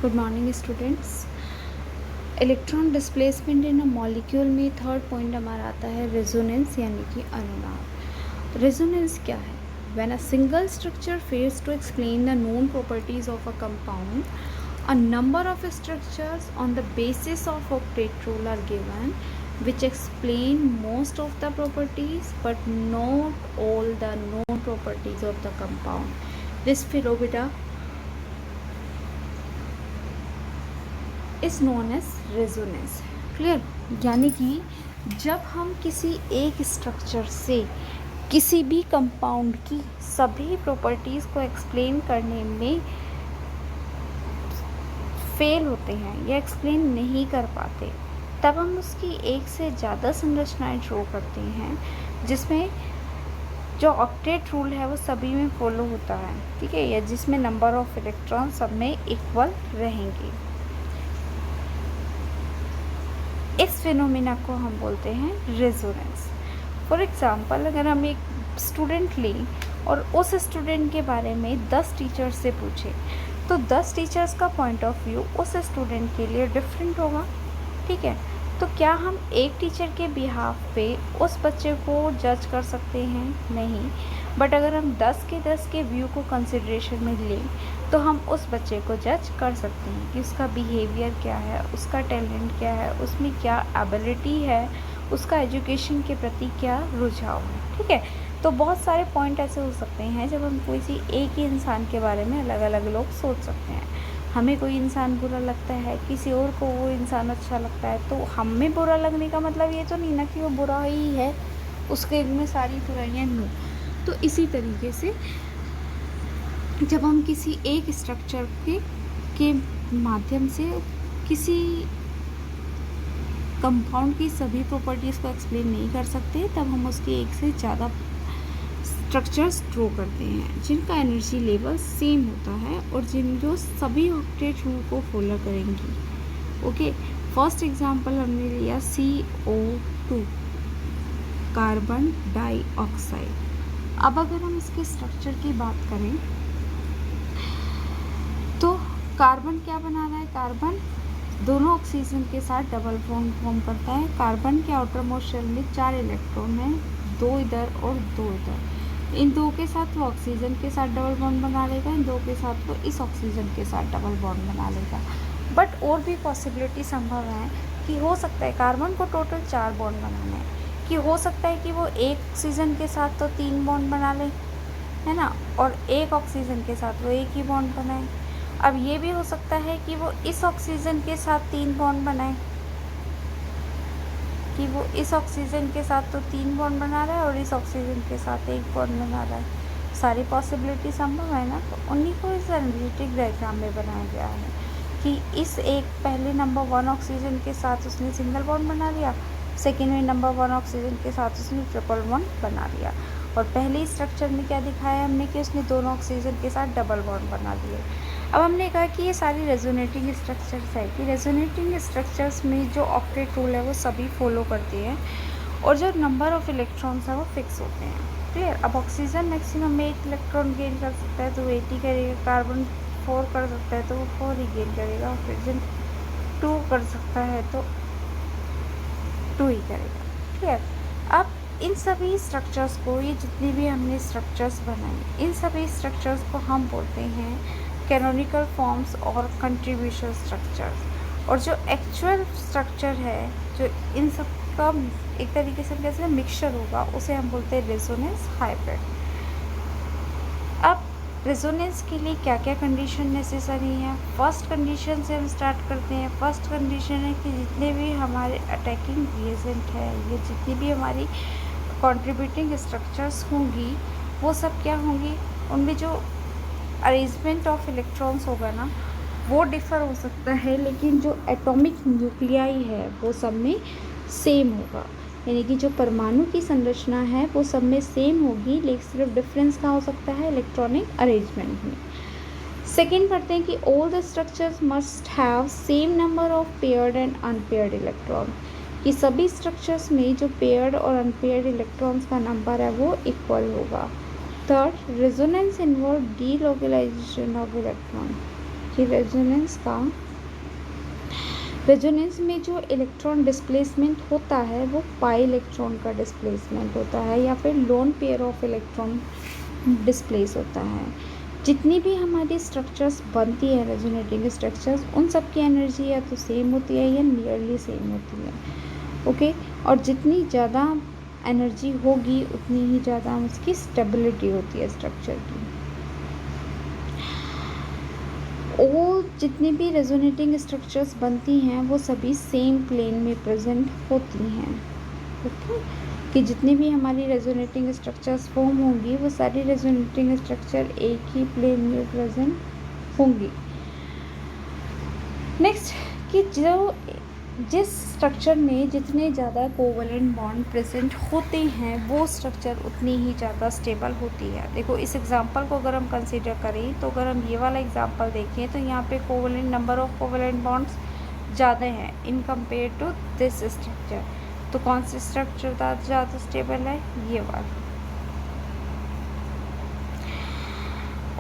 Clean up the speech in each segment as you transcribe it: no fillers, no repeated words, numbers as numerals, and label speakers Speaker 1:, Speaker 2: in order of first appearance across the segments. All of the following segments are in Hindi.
Speaker 1: Good morning students. Electron displacement in a molecule में थर्ड पॉइंट हमारा आता है रेजोनेंस यानी कि अनुनाद। रेजोनेंस क्या है? When a single structure fails to explain the known properties of a compound, a number of structures on the basis of octet rule are given which explain most of the properties but not all the known properties of the compound. This phenomena is known as resonance. Clear? यानी कि जब हम किसी एक स्ट्रक्चर से किसी भी कंपाउंड की सभी प्रॉपर्टीज़ को एक्सप्लेन करने में फेल होते हैं या एक्सप्लेन नहीं कर पाते, तब हम उसकी एक से ज़्यादा संरचनाएं ड्रॉ करते हैं जिसमें जो ऑक्टेट रूल है वो सभी में फॉलो होता है, ठीक है, या जिसमें नंबर ऑफ इलेक्ट्रॉन सब में इक्वल रहेंगे। इस फिनोमिना को हम बोलते हैं रेजोनेंस। फॉर एग्ज़ाम्पल, अगर हम एक स्टूडेंट लें और उस स्टूडेंट के बारे में 10 टीचर्स से पूछें, तो 10 टीचर्स का पॉइंट ऑफ व्यू उस स्टूडेंट के लिए डिफरेंट होगा, ठीक है। तो क्या हम एक टीचर के बिहाफ पे उस बच्चे को जज कर सकते हैं? नहीं। बट अगर हम 10 के व्यू को कंसिडरेशन में लें तो हम उस बच्चे को जज कर सकते हैं कि उसका बिहेवियर क्या है, उसका टैलेंट क्या है, उसमें क्या एबिलिटी है, उसका एजुकेशन के प्रति क्या रुझाव है, ठीक है। तो बहुत सारे पॉइंट ऐसे हो सकते हैं जब हम किसी एक ही इंसान के बारे में अलग अलग लोग सोच सकते हैं। हमें कोई इंसान बुरा लगता है, किसी और को वो इंसान अच्छा लगता है, तो हमें बुरा लगने का मतलब ये तो नहीं ना कि वो बुरा ही है, उसके में सारी बुराइयाँ नो। तो इसी तरीके से जब हम किसी एक स्ट्रक्चर के माध्यम से किसी कंपाउंड की सभी प्रॉपर्टीज़ को एक्सप्लेन नहीं कर सकते, तब हम उसके एक से ज़्यादा स्ट्रक्चर्स ड्रॉ करते हैं जिनका एनर्जी लेवल सेम होता है और जो सभी ऑक्टेट रूल को फॉलो करेंगी। ओके, फर्स्ट एग्जांपल हमने लिया CO2, कार्बन डाइऑक्साइड। अब अगर हम इसके स्ट्रक्चर की बात करें तो कार्बन क्या बना रहा है? कार्बन दोनों ऑक्सीजन के साथ डबल बॉन्ड फॉर्म करता है। कार्बन के आउटर मोस्ट शेल में 4 इलेक्ट्रॉन हैं, 2 इधर और 2 इधर। इन 2 के साथ वो ऑक्सीजन के साथ डबल बॉन्ड बना लेगा, इन 2 के साथ वो इस ऑक्सीजन के साथ डबल बॉन्ड बना लेगा। बट और भी पॉसिबिलिटी संभव है कि हो सकता है कार्बन को टोटल 4 बॉन्ड बनाने हैं, कि हो सकता है कि वो एक ऑक्सीजन के साथ तो 3 बॉन्ड बना ले, है ना, और एक ऑक्सीजन के साथ वो एक ही बॉन्ड बनाए। अब ये भी हो सकता है कि वो इस ऑक्सीजन के साथ 3 बॉन्ड बनाए, कि वो इस ऑक्सीजन के साथ तो 3 बॉन्ड बना रहा है और इस ऑक्सीजन के साथ 1 बॉन्ड बना रहा है। सारी पॉसिबिलिटी संभव है ना। तो उन्हीं को इस एनालिटिक डायग्राम में बनाया गया है कि इस एक पहले नंबर 1 ऑक्सीजन के साथ उसने सिंगल बॉन्ड बना लिया, सेकेंड में नंबर 1 ऑक्सीजन के साथ उसने ट्रिपल बॉन्ड बना लिया, और पहले स्ट्रक्चर में क्या दिखाया हमने कि उसने दोनों ऑक्सीजन के साथ डबल बॉन्ड बना लिए। अब हमने कहा कि ये सारी रेजोनेटिंग स्ट्रक्चर्स है, कि रेजोनेटिंग स्ट्रक्चर्स में जो ऑक्टेट रूल है वो सभी फॉलो करती है और जो नंबर ऑफ इलेक्ट्रॉन्स है वो फिक्स होते हैं। क्लियर? अब ऑक्सीजन मैक्सिमम में 1 इलेक्ट्रॉन गेन कर सकता है तो वो 8 ही करेगा, कार्बन 4 कर सकता है तो वो 4 ही गेन करेगा, ऑक्सीजन 2 कर सकता है तो 2 ही करेगा। क्लियर? अब इन सभी स्ट्रक्चर्स को, ये जितनी भी हमने स्ट्रक्चर्स बनाए, इन सभी स्ट्रक्चर्स को हम बोलते हैं कैनोनिकल फॉर्म्स और कंट्रीब्यूशन स्ट्रक्चर्स। और जो एक्चुअल स्ट्रक्चर है, जो इन सब का एक तरीके से कैसे मिक्सचर होगा, उसे हम बोलते हैं रेजोनेंस हाइब्रिड। अब रेजोनेंस के लिए क्या क्या कंडीशन नेसेसरी हैं? फर्स्ट कंडीशन से हम स्टार्ट करते हैं। फर्स्ट कंडीशन है कि जितने भी हमारे अटैकिंग रिएजेंट है, ये जितनी भी हमारी कंट्रीब्यूटिंग स्ट्रक्चर्स होंगी, वो सब क्या होंगी, उनमें जो अरेंजमेंट ऑफ इलेक्ट्रॉन्स होगा ना, वो डिफ़र हो सकता है, लेकिन जो एटॉमिक न्यूक्लियाई है वो सब में सेम होगा। यानी कि जो परमाणु की संरचना है वो सब में सेम होगी, लेकिन सिर्फ डिफरेंस कहाँ हो सकता है? इलेक्ट्रॉनिक अरेंजमेंट में। सेकेंड पढ़ते हैं कि all the structures must have same number of paired and unpaired electron, कि सभी स्ट्रक्चर्स में जो पेयर्ड और अनपेयर्ड इलेक्ट्रॉन्स का नंबर है वो इक्वल होगा। Third, resonance involve delocalization of electron, कि रेजोनेंस में जो इलेक्ट्रॉन डिस्प्लेसमेंट होता है वो पाई इलेक्ट्रॉन का डिस्प्लेसमेंट होता है या फिर lone pair of electron displace होता है। जितनी भी हमारी स्ट्रक्चर्स बनती है रेजोनेटिंग स्ट्रक्चर्स, उन सब की एनर्जी या तो सेम होती है या नियरली सेम होती है। ओके, और जितनी ज़्यादा एनर्जी होगी उतनी ही ज़्यादा उसकी स्टेबिलिटी होती है स्ट्रक्चर की। और जितनी भी रेजोनेटिंग स्ट्रक्चर्स बनती हैं वो सभी सेम प्लेन में प्रेजेंट होती हैं। ओके, कि जितनी भी हमारी रेजोनेटिंग स्ट्रक्चर्स फॉर्म होंगी वो सारी रेजोनेटिंग स्ट्रक्चर एक ही प्लेन में प्रेजेंट होंगी। नेक्स्ट, कि जिस स्ट्रक्चर में जितने ज़्यादा कोवलेंट बॉन्ड प्रेजेंट होते हैं वो स्ट्रक्चर उतनी ही ज़्यादा स्टेबल होती है। देखो इस एग्जांपल को अगर हम कंसीडर करें तो अगर हम ये वाला एग्जांपल देखें तो यहाँ पे covalent number of covalent bonds ज़्यादा हैं in compare to this structure. तो कौन सी स्ट्रक्चर ज़्यादा स्टेबल है? ये वाला।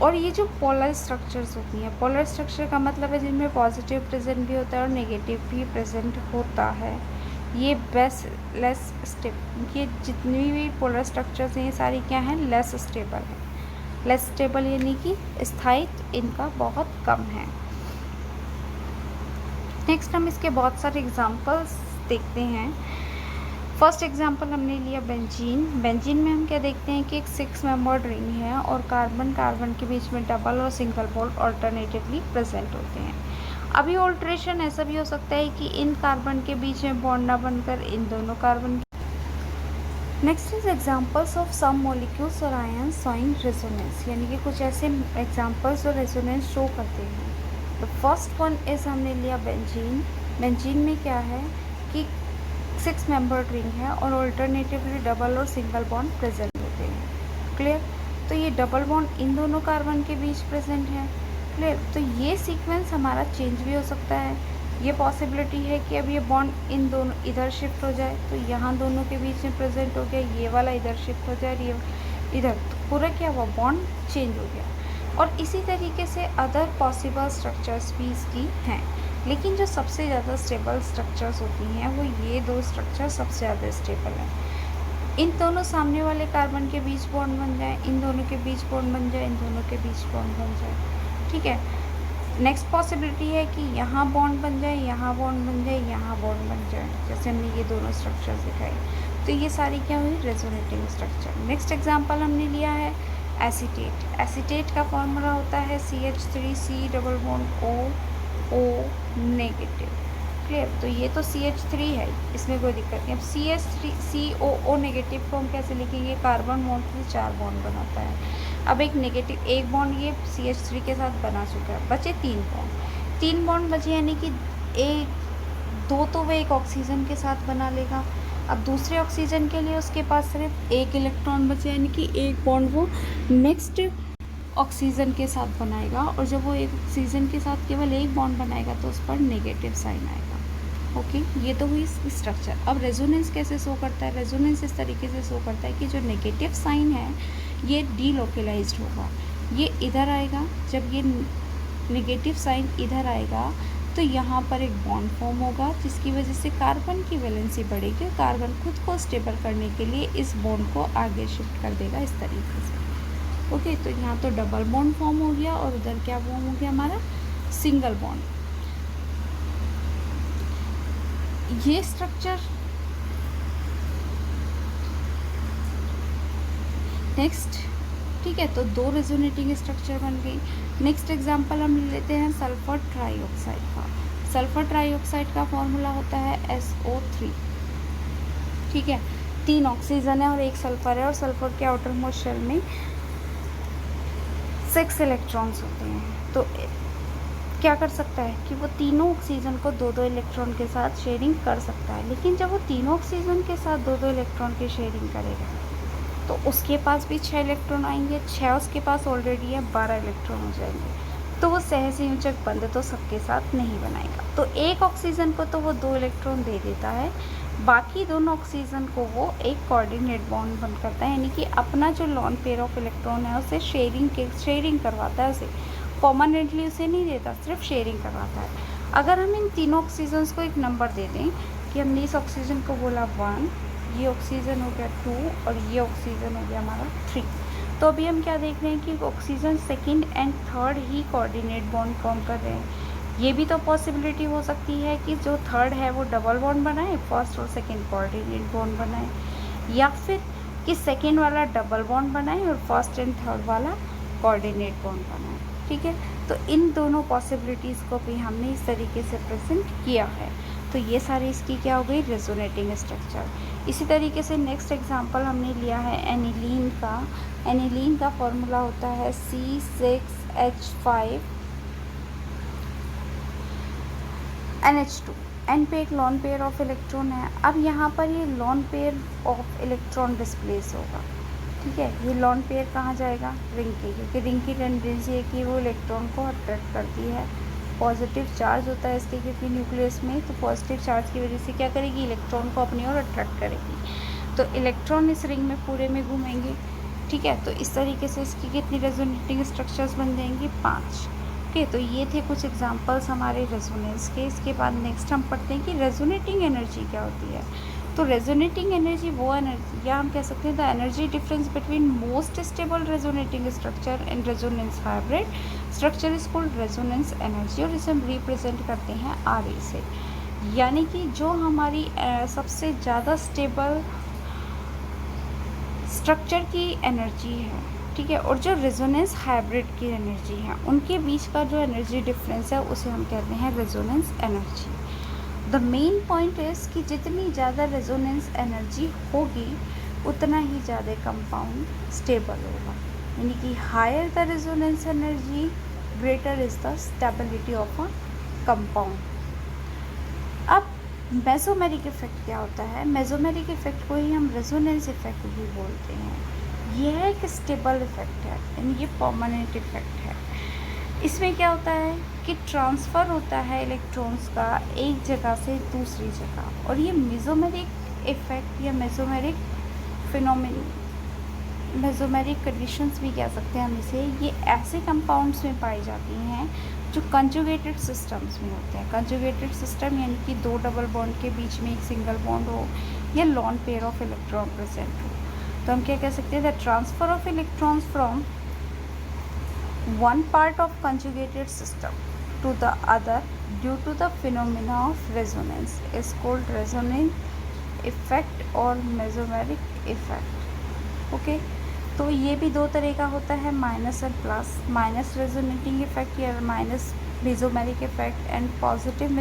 Speaker 1: और ये जो पोलर स्ट्रक्चर्स होती हैं, पोलर स्ट्रक्चर का मतलब है जिनमें पॉजिटिव प्रेजेंट भी होता है और नेगेटिव भी प्रेजेंट होता है, ये लेस स्टेबल, ये जितनी भी पोलर स्ट्रक्चर्स हैं ये सारी क्या हैं? लेस स्टेबल है। लेस स्टेबल यानी कि स्थायित्व इनका बहुत कम है। नेक्स्ट हम इसके बहुत सारे एग्जांपल्स देखते हैं। फर्स्ट एग्जांपल हमने लिया बेंजीन। बेंजीन में हम क्या देखते हैं कि एक 6 मेंबर्ड रिंग है और कार्बन के बीच में डबल और सिंगल बॉन्ड ऑल्टरनेटिवली प्रेजेंट होते हैं। अभी ऑल्ट्रेशन ऐसा भी हो सकता है कि इन कार्बन के बीच में बॉन्ड ना बनकर इन दोनों carbon. Next is examples of some molecules और आयंस शोइंग रेजोनेंस, यानी कि कुछ ऐसे एग्जांपल्स जो रेजोनेंस शो करते हैं। द फर्स्ट वन इज हमने लिया बेंजीन। बेंजीन में क्या है कि 6 मेंबर्ड रिंग है और ऑल्टरनेटिवली डबल और सिंगल बॉन्ड प्रेजेंट होते हैं। क्लियर? तो ये डबल बॉन्ड इन दोनों कार्बन के बीच प्रेजेंट है। क्लियर? तो ये सीक्वेंस हमारा चेंज भी हो सकता है। ये पॉसिबिलिटी है कि अब ये बॉन्ड इन दोनों इधर शिफ्ट हो जाए, तो यहाँ दोनों के बीच में प्रेजेंट हो गया, ये वाला इधर शिफ्ट हो जाए, ये इधर, तो पूरा क्या हुआ? बॉन्ड चेंज हो गया। और इसी तरीके से अदर पॉसिबल स्ट्रक्चर्स भी इसकी हैं, लेकिन जो सबसे ज़्यादा स्टेबल स्ट्रक्चर्स होती हैं वो ये दो स्ट्रक्चर सबसे ज़्यादा स्टेबल हैं। इन दोनों सामने वाले कार्बन के बीच बॉन्ड बन जाए, इन दोनों के बीच बॉन्ड बन जाए, इन दोनों के बीच बॉन्ड बन जाए। ठीक है, नेक्स्ट पॉसिबिलिटी है कि यहाँ बॉन्ड बन जाए, यहाँ बॉन्ड बन जाए, यहाँ बॉन्ड बन जाए, जैसे हमने ये दोनों स्ट्रक्चर्स दिखाई। तो ये सारी क्या हुई? Resonating structure. नेक्स्ट एग्जाम्पल हमने लिया है एसीटेट। एसीटेट का फॉर्मूला होता है CH3C double bond O negative. Clear? तो ये तो CH3 है, इसमें कोई दिक्कत नहीं। अब CH3COO नेगेटिव को हम कैसे लिखेंगे? कार्बन बॉन्ड से 4 बॉन्ड बनाता है। अब एक नेगेटिव एक बॉन्ड ये CH3 के साथ बना चुका है, बचे 3 बॉन्ड। 3 बॉन्ड बचे यानी कि दो तो वह एक ऑक्सीजन के साथ बना लेगा। अब दूसरे ऑक्सीजन के लिए उसके पास सिर्फ एक इलेक्ट्रॉन बचे, यानी कि एक बॉन्ड वो नेक्स्ट ऑक्सीजन के साथ बनाएगा, और जब वो एक ऑक्सीजन के साथ केवल एक बॉन्ड बनाएगा तो उस पर नेगेटिव साइन आएगा। ओके, ये तो हुई स्ट्रक्चर। अब रेजोनेंस कैसे शो करता है? रेजोनेंस इस तरीके से शो करता है कि जो नेगेटिव साइन है ये डीलोकलाइज्ड होगा, ये इधर आएगा। जब ये नेगेटिव साइन इधर आएगा तो यहाँ पर एक बॉन्ड फॉर्म होगा, जिसकी वजह से कार्बन की वैलेंसी बढ़ेगी। कार्बन खुद को स्टेबल करने के लिए इस बॉन्ड को आगे शिफ्ट कर देगा इस तरीके से। ओके, तो यहाँ तो डबल बॉन्ड फॉर्म हो गया और उधर क्या फॉर्म हो गया? हमारा सिंगल बॉन्ड। ये स्ट्रक्चर नेक्स्ट। ठीक है, तो 2 रेजोनेटिंग स्ट्रक्चर बन गई। नेक्स्ट एग्जांपल हम लेते हैं सल्फर ट्राईऑक्साइड का। सल्फर ट्राईऑक्साइड का फॉर्मूला होता है SO3। ठीक है, 3 ऑक्सीजन है और 1 सल्फर है, और सल्फर के आउटर मोस्ट शेल में 6 इलेक्ट्रॉन्स होते हैं। तो क्या कर सकता है कि वो तीनों ऑक्सीजन को 2-2 इलेक्ट्रॉन के साथ शेयरिंग कर सकता है। लेकिन जब वो तीनों ऑक्सीजन के साथ 2-2 इलेक्ट्रॉन की शेयरिंग करेगा तो उसके पास भी 6 इलेक्ट्रॉन आएंगे। 6 उसके पास ऑलरेडी है, 12 इलेक्ट्रॉन हो जाएंगे। तो वो सहसंयोजक बंध तो सबके साथ नहीं बनाएगा। तो एक ऑक्सीजन को तो वो 2 इलेक्ट्रॉन दे देता है, बाकी दोनों ऑक्सीजन को वो एक कोऑर्डिनेट बॉन्ड बंद करता है, यानी कि अपना जो लॉन पेयर ऑफ इलेक्ट्रॉन है उसे शेयरिंग करवाता है उसे, परमानेंटली उसे नहीं देता, सिर्फ शेयरिंग करवाता है। अगर हम इन तीनों ऑक्सीजन्स को एक नंबर दे दें कि हमने इस ऑक्सीजन को बोला 1, ये ऑक्सीजन हो गया 2 और ये ऑक्सीजन हो गया हमारा 3, तो अभी हम क्या देख रहे हैं कि oxygen second and third he coordinate bond form कर रहे हैं। ये भी तो पॉसिबिलिटी हो सकती है कि जो थर्ड है वो डबल बॉन्ड बनाए, फर्स्ट और सेकंड कोऑर्डिनेट बॉन्ड बनाए, या फिर कि सेकंड वाला डबल बॉन्ड बनाए और फर्स्ट एंड थर्ड वाला कोऑर्डिनेट बॉन्ड बनाए। ठीक है, तो इन दोनों पॉसिबिलिटीज़ को भी हमने इस तरीके से प्रेजेंट किया है। तो ये सारी इसकी क्या हो गई, रेजोनेटिंग स्ट्रक्चर। इसी तरीके से नेक्स्ट एग्जांपल हमने लिया है एनिलीन का। एनिलीन का फॉर्मूला होता है C6H5 NH2। एन पे एक लॉन पेयर ऑफ इलेक्ट्रॉन है। अब यहाँ पर ये lone pair of electron displace होगा। ठीक है, ये लॉन पेयर कहाँ जाएगा, रिंग के, क्योंकि रिंग की टेंडेंसी है कि वो इलेक्ट्रॉन को अट्रैक्ट करती है। पॉजिटिव चार्ज होता है इसके, क्योंकि न्यूक्लियस में, तो पॉजिटिव चार्ज की वजह से क्या करेगी, इलेक्ट्रॉन को अपनी ओर अट्रैक्ट करेगी। तो इलेक्ट्रॉन इस रिंग में पूरे में घूमेंगे। ठीक है, तो इस तरीके से इसकी कितनी रेजोनेटिंग स्ट्रक्चर्स बन जाएंगी, 5। ओके, तो ये थे कुछ एग्जांपल्स हमारे रेजोनेंस के। इसके बाद नेक्स्ट हम पढ़ते हैं कि रेजोनेटिंग एनर्जी क्या होती है। तो रेजोनेटिंग एनर्जी वो एनर्जी, या हम कह सकते हैं the energy difference between most stable resonating structure and resonance hybrid structure is called resonance energy, और इसे हम रिप्रेजेंट करते हैं RE से। यानी कि जो हमारी सबसे ज़्यादा स्टेबल स्ट्रक्चर की एनर्जी है, ठीक है, और जो रेजोनेंस हाइब्रिड की एनर्जी है, उनके बीच का जो एनर्जी डिफरेंस है उसे हम कहते हैं resonance energy. The main point is कि जितनी ज़्यादा रेजोनेंस एनर्जी होगी उतना ही ज़्यादा कंपाउंड स्टेबल होगा। यानी कि higher the resonance energy greater is the stability of a compound. अब मेसोमेरिक इफेक्ट क्या होता है, मेसोमेरिक इफेक्ट को ही हम रेजोनेंस इफेक्ट भी बोलते हैं। यह एक स्टेबल इफेक्ट है, यानी ये परमानेंट इफेक्ट है। इसमें क्या होता है कि ट्रांसफ़र होता है इलेक्ट्रॉन्स का एक जगह से दूसरी जगह, और ये मेसोमेरिक इफेक्ट या मेसोमेरिक फिनोमेन, मेसोमेरिक कंडीशंस भी कह सकते हैं हम इसे, ये ऐसे कंपाउंड्स में पाई जाती हैं जो कंजुगेटेड सिस्टम्स में होते हैं। कंजुगेटेड सिस्टम यानी कि 2 डबल बॉन्ड के बीच में एक सिंगल बॉन्ड हो या lone pair of electron present हो। तो हम क्या कह सकते हैं, the transfer of electrons from one part of conjugated system to the other due to the phenomena of resonance is called resonance effect or mesomeric effect। Okay, तो ये भी 2 तरह का होता है, माइनस और प्लस। माइनस रेजोनेटिंग इफेक्ट या minus mesomeric effect and positive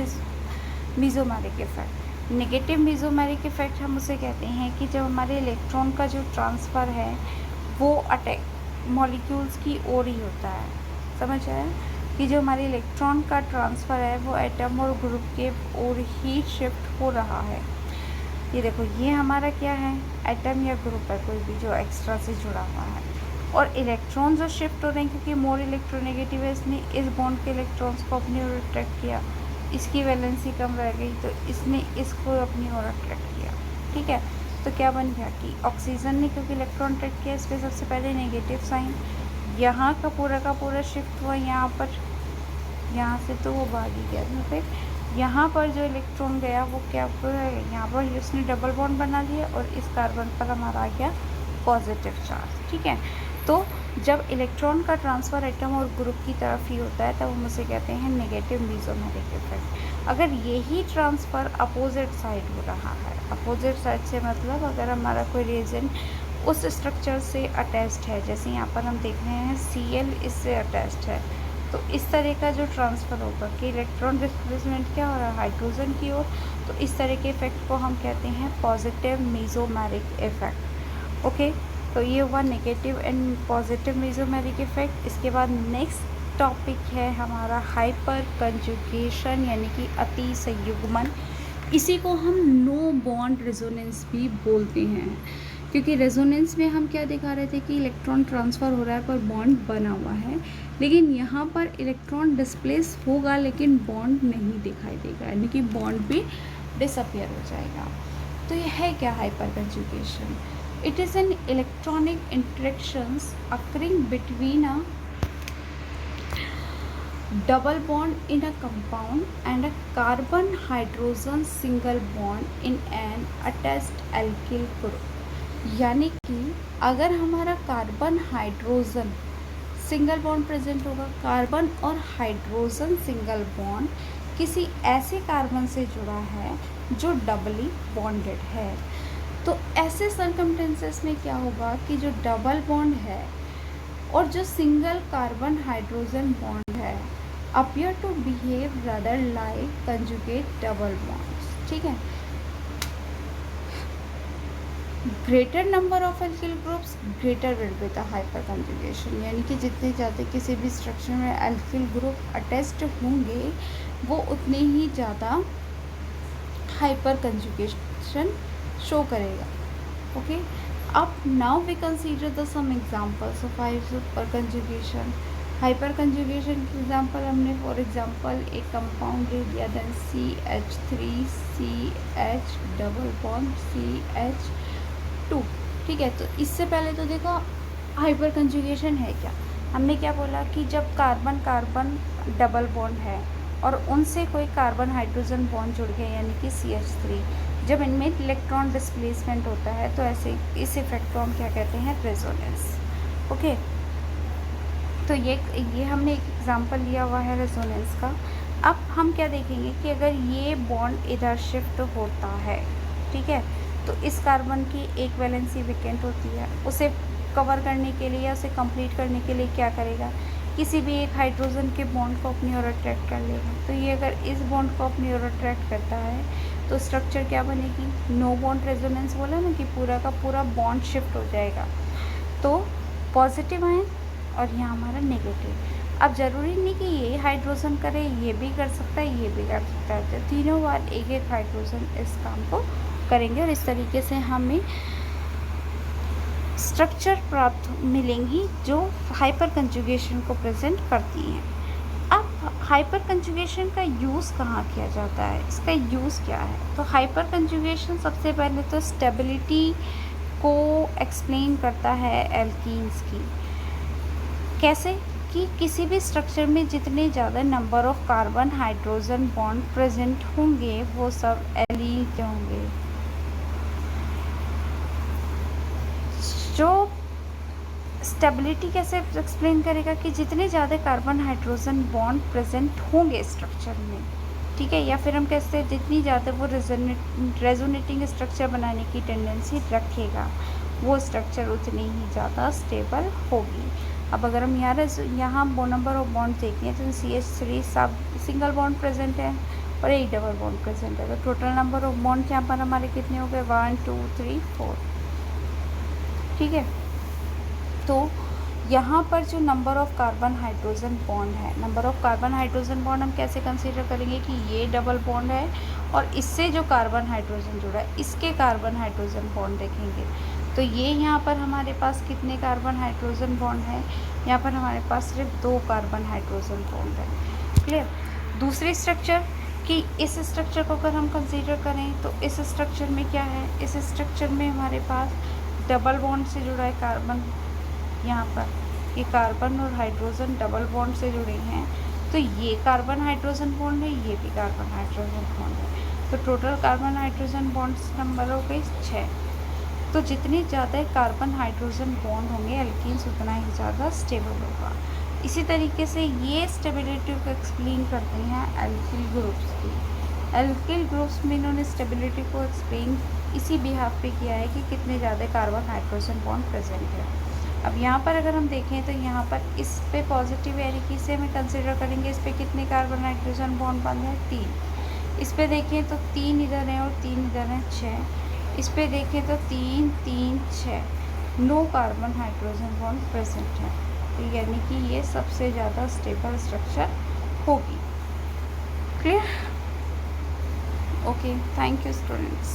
Speaker 1: mesomeric effect. Negative mesomeric effect हम उसे कहते हैं कि जब हमारे इलेक्ट्रॉन का जो ट्रांसफ़र है वो अटैक मॉलिक्यूल्स की ओर ही होता है। समझ आया कि जो हमारे इलेक्ट्रॉन का ट्रांसफ़र है वो एटम और ग्रुप के ओर ही शिफ्ट हो रहा है। ये देखो, ये हमारा क्या है, एटम या ग्रुप है कोई भी जो एक्स्ट्रा से जुड़ा हुआ है, और इलेक्ट्रॉन जो शिफ्ट हो रहे हैं क्योंकि मोर इलेक्ट्रोनेगेटिव है, इसने इस बॉन्ड के इलेक्ट्रॉन्स को अपनी ओर अट्रैक्ट किया, इसकी वैलेंसी कम रह गई तो इसने इसको अपनी ओर अट्रैक्ट किया। ठीक है, तो क्या बन गया कि ऑक्सीजन ने क्योंकि इलेक्ट्रॉन अट्रैक्ट किया, इस पर सबसे पहले नेगेटिव साइन, यहाँ का पूरा शिफ्ट हुआ यहाँ पर, यहाँ से तो वो भाग ही गया, तो फिर यहाँ पर जो इलेक्ट्रॉन गया वो क्या है, यहाँ पर उसने डबल बॉन्ड बना दिया और इस कार्बन पर हमारा आ गया पॉजिटिव चार्ज। ठीक है, तो जब इलेक्ट्रॉन का ट्रांसफ़र एटम और ग्रुप की तरफ ही होता है तब हम उसे कहते हैं नेगेटिव मेसोमेरिक इफेक्ट। अगर यही ट्रांसफ़र अपोजिट साइड हो रहा है, अपोजिट साइड से मतलब अगर हमारा कोई रीजन उस स्ट्रक्चर से अटैच्ड है, जैसे यहाँ पर हम देख रहे हैं Cl इससे अटैच्ड है, तो इस तरह का जो ट्रांसफ़र होगा कि इलेक्ट्रॉन डिस्प्लेसमेंट क्या हो रहा है हाइड्रोजन की ओर, तो इस तरह के इफेक्ट को हम कहते हैं पॉजिटिव मेसोमेरिक इफेक्ट। ओके, तो ये हुआ negative and positive mesomeric effect. इसके बाद नेक्स्ट टॉपिक है हमारा हाइपर कंजुगेशन यानी कि अति संयुग्मन। इसी को हम नो बॉन्ड रेजोनेंस भी बोलते हैं, क्योंकि रेजोनेंस में हम क्या दिखा रहे थे कि इलेक्ट्रॉन ट्रांसफ़र हो रहा है पर बॉन्ड बना हुआ है, लेकिन यहाँ पर इलेक्ट्रॉन डिस्प्लेस होगा लेकिन बॉन्ड नहीं दिखाई देगा, यानी कि बॉन्ड भी डिसअपियर हो जाएगा। तो यह है क्या hyper conjugation? It is an electronic interactions occurring between a double bond in a compound and a carbon hydrogen single bond in an attached alkyl group। यानी कि अगर हमारा carbon hydrogen single bond present होगा, कार्बन और हाइड्रोजन सिंगल बॉन्ड किसी ऐसे कार्बन से जुड़ा है जो डबली बॉन्डेड है, तो ऐसे सर्कमटेंसेस में क्या होगा कि जो डबल बॉन्ड है और जो सिंगल कार्बन हाइड्रोजन बॉन्ड है appear to behave rather like conjugate double bonds। ठीक है, greater number of alkyl groups greater will be the hyper conjugation. यानी कि जितने ज़्यादा किसी भी स्ट्रक्चर में एल्किल ग्रुप अटैच्ड होंगे वो उतने ही ज़्यादा हाइपर कंजुगेशन शो करेगा। ओके, अब now we consider the some examples of hyperconjugation. Hyperconjugation की एग्जांपल हमने फॉर एग्जांपल एक कंपाउंड ले लिया, then CH3CH double bond CH2। ठीक है, तो इससे पहले तो देखो हाइपर कंजुगेशन है क्या। हमने क्या बोला कि जब कार्बन कार्बन डबल बॉन्ड है और उनसे कोई कार्बन हाइड्रोजन बॉन्ड जुड़ गया यानी कि CH3, जब इनमें इलेक्ट्रॉन डिस्प्लेसमेंट होता है तो ऐसे इस इफेक्ट को हम क्या कहते हैं, रेजोनेंस। ओके, तो ये हमने एक एग्जांपल लिया हुआ है रेजोनेंस का। अब हम क्या देखेंगे कि अगर ये बॉन्ड इधर शिफ्ट होता है, ठीक है, तो इस कार्बन की एक वैलेंसी वेकेंट होती है, उसे कवर करने के लिए या उसे कंप्लीट करने के लिए क्या करेगा, किसी भी एक हाइड्रोजन के बॉन्ड को अपनी ओर अट्रैक्ट कर लेगा। तो ये अगर इस बॉन्ड को अपनी ओर अट्रैक्ट करता है तो स्ट्रक्चर क्या बनेगी, नो बॉन्ड रेजोनेंस बोला ना कि पूरा का पूरा बॉन्ड शिफ्ट हो जाएगा। तो पॉजिटिव आयन और यहाँ हमारा नेगेटिव। अब ज़रूरी नहीं कि ये हाइड्रोजन करे, ये भी कर सकता है, ये भी कर सकता है, तो तीनों बार एक एक हाइड्रोजन इस काम को करेंगे और इस तरीके से हमें स्ट्रक्चर प्राप्त मिलेंगी जो हाइपर कंजुगेशन को प्रेजेंट करती हैं। अब हाइपर कंजुगेशन का यूज़ कहाँ किया जाता है, इसका यूज़ क्या है। तो हाइपर कंजुगेशन सबसे पहले तो स्टेबिलिटी को एक्सप्लेन करता है एल्कीन्स की। कैसे कि किसी भी स्ट्रक्चर में जितने ज़्यादा number of carbon hydrogen bond present होंगे वो सब एलील के होंगे। जो स्टेबिलिटी कैसे एक्सप्लेन करेगा कि जितने ज़्यादा कार्बन हाइड्रोजन बॉन्ड प्रेजेंट होंगे स्ट्रक्चर में, ठीक है, या फिर हम कहते हैं जितनी ज़्यादा वो रेजोनेटिंग स्ट्रक्चर बनाने की टेंडेंसी रखेगा वो स्ट्रक्चर उतनी ही ज़्यादा स्टेबल होगी। अब अगर हम यहाँ नंबर ऑफ बॉन्ड देखें तो CH3 सब सिंगल बॉन्ड प्रेजेंट है और एक डबल बॉन्ड प्रेजेंट है, तो टोटल नंबर ऑफ बॉन्ड यहाँ पर हमारे कितने हो गए, 1 2 3 4। ठीक है, तो यहाँ पर जो number of carbon hydrogen bond है, number of carbon hydrogen bond हम कैसे कंसीडर करेंगे कि ये डबल बॉन्ड है और इससे जो कार्बन हाइड्रोजन जुड़ा है इसके कार्बन हाइड्रोजन बॉन्ड देखेंगे। तो ये यहाँ पर हमारे पास कितने कार्बन हाइड्रोजन बॉन्ड है, यहाँ पर हमारे पास सिर्फ 2 कार्बन हाइड्रोजन बॉन्ड है। क्लियर। दूसरी स्ट्रक्चर कि इस स्ट्रक्चर को अगर हम कंसीडर करें तो इस स्ट्रक्चर में क्या है, इस स्ट्रक्चर में हमारे पास डबल बॉन्ड से जुड़ा है कार्बन, यहाँ पर ये कार्बन और हाइड्रोजन डबल बॉन्ड से जुड़े हैं, तो ये कार्बन हाइड्रोजन बॉन्ड है, ये भी कार्बन हाइड्रोजन बॉन्ड है, तो total carbon hydrogen bonds number हो गई 6। तो जितने ज़्यादा कार्बन हाइड्रोजन बॉन्ड होंगे एल्कीन्स उतना ही ज़्यादा स्टेबल होगा। इसी तरीके से ये स्टेबिलिटी को एक्सप्लेन करते हैं एल्किल ग्रुप्स की। एल्किल ग्रुप्स में इन्होंने स्टेबिलिटी को एक्सप्लेन इसी बिहाफ पे किया है कि कितने ज़्यादा कार्बन हाइड्रोजन बॉन्ड प्रेजेंट है। अब यहाँ पर अगर हम देखें तो यहाँ पर इस पे पॉजिटिव यानी कि इसे हमें कंसिडर करेंगे, इस पे कितने कार्बन हाइड्रोजन बॉन्ड बंद है 3। इस पे देखें तो 3 इधर हैं और 3 इधर हैं 6। इस पे देखें तो 3 3 6, no carbon hydrogen bond present है, तो यानी कि ये सबसे ज़्यादा स्टेबल स्ट्रक्चर होगी। Clear? Okay, thank you students.